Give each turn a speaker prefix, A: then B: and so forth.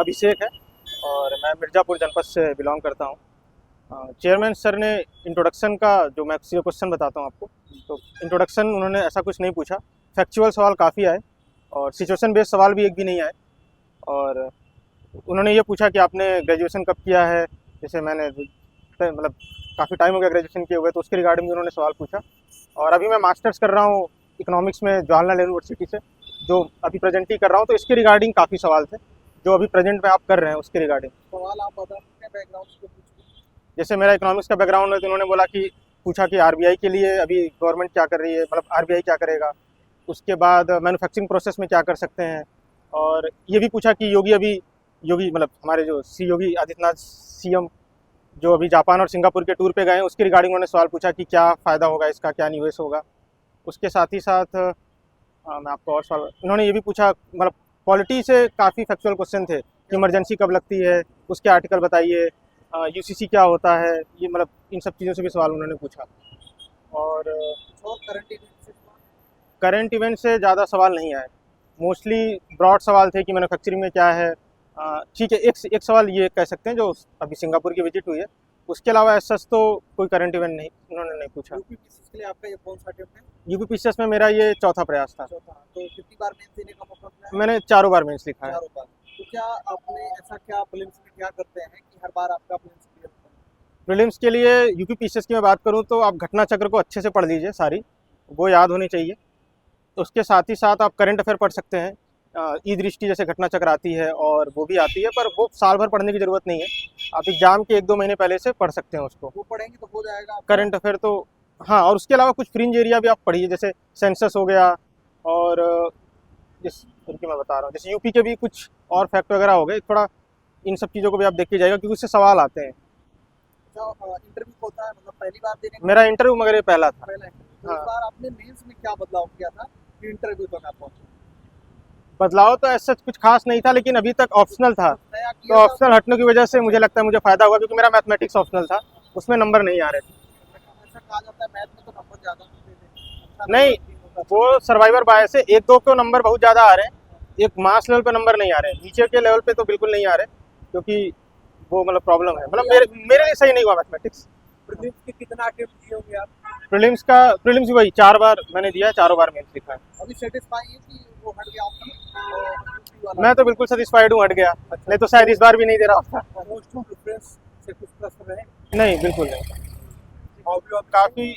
A: अभिषेक है और मैं मिर्ज़ापुर जनपद से बिलोंग करता हूँ। चेयरमैन सर ने इंट्रोडक्शन का जो मैं सीधा क्वेश्चन बताता हूँ आपको, तो इंट्रोडक्शन उन्होंने ऐसा कुछ नहीं पूछा, फैक्चुअल सवाल काफ़ी आए और सिचुएशन बेस्ड सवाल भी एक भी नहीं आए। और उन्होंने ये पूछा कि आपने ग्रेजुएशन कब किया है, जैसे मैंने मतलब काफ़ी टाइम हो गया ग्रेजुएशन किए हुए, तो उसके रिगार्डिंग उन्होंने सवाल पूछा। और अभी मैं मास्टर्स कर रहा हूँ इकोनॉमिक्स में जवाहरलाल यूनिवर्सिटी से, जो अभी प्रेजेंट ही कर रहा हूँ, तो इसके रिगार्डिंग काफ़ी सवाल थे जो अभी प्रेजेंट में आप कर रहे हैं उसके रिगार्डिंग।
B: सवाल आप बता सकते हैं बैकग्राउंड से पूछिए।
A: जैसे मेरा इकोनॉमिक्स का बैकग्राउंड है, तो उन्होंने बोला कि पूछा कि आरबीआई के लिए अभी गवर्नमेंट क्या कर रही है, मतलब आरबीआई क्या करेगा, उसके बाद मैन्युफैक्चरिंग प्रोसेस में क्या कर सकते हैं। और ये भी पूछा कि योगी मतलब हमारे जो योगी आदित्यनाथ सीएम जो अभी जापान और सिंगापुर के टूर पे गए हैं, उसके रिगार्डिंग उन्होंने सवाल पूछा कि क्या फ़ायदा होगा इसका, क्या निवेश होगा। उसके साथ ही साथ मैं आपको और सवाल, उन्होंने ये भी पूछा, मतलब पॉलिटी से काफ़ी फैक्चुअल क्वेश्चन थे कि इमरजेंसी कब लगती है, उसके आर्टिकल बताइए, यूसीसी क्या होता है, ये मतलब इन सब चीज़ों से भी सवाल उन्होंने पूछा। और करंट इवेंट से ज़्यादा सवाल नहीं आए, मोस्टली ब्रॉड सवाल थे कि मैन्युफैक्चरिंग में क्या है। ठीक है, एक सवाल ये कह सकते हैं जो अभी सिंगापुर की विजिट हुई है, उसके अलावा ऐसा तो कोई करंट इवेंट नहीं उन्होंने नहीं पूछा।
B: यूपीपीसीएस के लिए आपका ये कौन सा अटेम्प्ट है?
A: यूपीपीसीएस में मेरा ये चौथा प्रयास था।
B: चौथा। तो कितनी बार मेंस देने का मौका मिला है?
A: मैंने 4 बार मेंस लिखा है।
B: चारों बार। तो क्या आपने ऐसा क्या प्रीलिम्स में क्या करते हैं कि हर बार आपका प्रीलिम्स क्लियर होता है?
A: प्रीलिम्स के लिए यूपीपीसीएस की मैं बात करूँ तो आप घटना चक्र को अच्छे से पढ़ लीजिए, सारी वो याद होनी चाहिए। उसके साथ ही साथ आप करंट अफेयर पढ़ सकते हैं, ई दृष्टि जैसे घटना चक्र आती है और वो भी आती है, पर वो साल भर पढ़ने की ज़रूरत नहीं है, आप एग्जाम के 1-2 महीने पहले से पढ़ सकते हैं उसको।
B: वो पढ़ेंगे तो हो जाएगा आपका?
A: करंट अफेयर तो हाँ, और उसके अलावा कुछ फ्रिंज एरिया भी आप पढ़िए, जैसे सेंसस हो गया, और जिस उनकी मैं बता रहा हूँ, जैसे यूपी के भी कुछ और फैक्ट वगैरह हो गए, थोड़ा इन सब चीज़ों को भी आप देख के जाइएगा क्योंकि उससे सवाल आते हैं।
B: इंटरव्यू होता है, मतलब पहली बार देने का
A: मेरा इंटरव्यू मगर ये पहला था।
B: पहला इंटरव्यू। तो
A: हाँ।
B: इस बार आपने मेंस में क्या बदलाव किया था कि इंटरव्यू तक आप पहुंचे?
A: बदलाव तो ऐसा कुछ खास नहीं था, लेकिन अभी तक ऑप्शनल था,
B: नया
A: तो
B: किया था?
A: ऑप्शनल हटने की वजह से मुझे लगता है मुझे फ़ायदा होगा, क्योंकि मेरा मैथमेटिक्स ऑप्शनल था, उसमें नंबर नहीं आ रहे थे।
B: ऐसा कहा जाता है मैथ में तो नंबर ज्यादा मिलते थे। अच्छा
A: नहीं, वो सर्वाइवर बायस है, 1-2 को नंबर बहुत ज़्यादा आ रहे हैं, एक मास लेवल पे नंबर नहीं आ रहे हैं, नीचे के लेवल पे तो बिल्कुल नहीं आ रहे, क्योंकि वो मतलब प्रॉब्लम है, मतलब मेरे लिए सही नहीं हुआ मैथमेटिक्स।
B: प्रीलिम्स के कितना अटेम्प्ट दिए होंगे आप?
A: प्रीलिम्स भी वही 4 बार मैंने दिया है, चारों बार मेंस लिखा है।
B: अभी सेटिस्फाई है कि वो हट गया ऑप्शन?
A: मैं तो बिल्कुल सेटिस्फाइड हूँ, हट गया, नहीं तो शायद इस बार भी नहीं दे रहा होता।
B: मोस्ट ऑफ डिफरेंस से कुछ प्रश्न रहे?
A: नहीं, बिल्कुल नहीं, काफ़ी